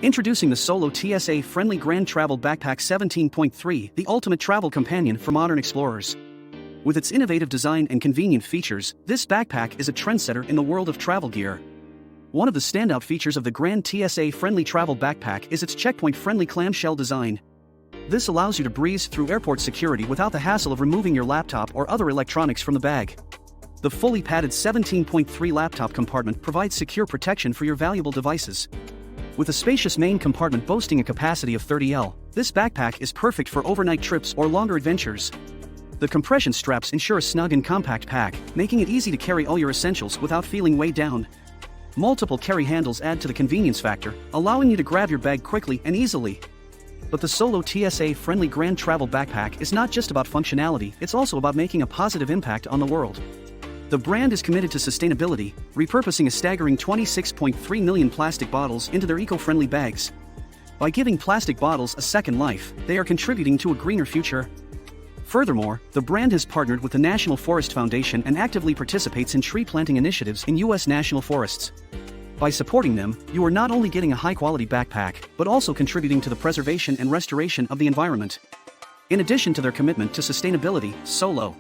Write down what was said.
Introducing the Solo TSA-friendly Grand Travel Backpack 17.3, the ultimate travel companion for modern explorers. With its innovative design and convenient features, this backpack is a trendsetter in the world of travel gear. One of the standout features of the Grand TSA-friendly travel backpack is its checkpoint-friendly clamshell design. This allows you to breeze through airport security without the hassle of removing your laptop or other electronics from the bag. The fully padded 17.3 laptop compartment provides secure protection for your valuable devices. With a spacious main compartment boasting a capacity of 30 this backpack is perfect for overnight trips or longer adventures. The compression straps ensure a snug and compact pack, making it easy to carry all your essentials without feeling weighed down. Multiple carry handles add to the convenience factor, allowing you to grab your bag quickly and easily. But the Solo TSA-friendly Grand Travel Backpack is not just about functionality, it's also about making a positive impact on the world. The brand is committed to sustainability, repurposing a staggering 26.3 million plastic bottles into their eco-friendly bags. By giving plastic bottles a second life, they are contributing to a greener future. Furthermore, the brand has partnered with the National Forest Foundation and actively participates in tree planting initiatives in U.S. national forests. By supporting them, you are not only getting a high-quality backpack, but also contributing to the preservation and restoration of the environment. In addition to their commitment to sustainability, Solo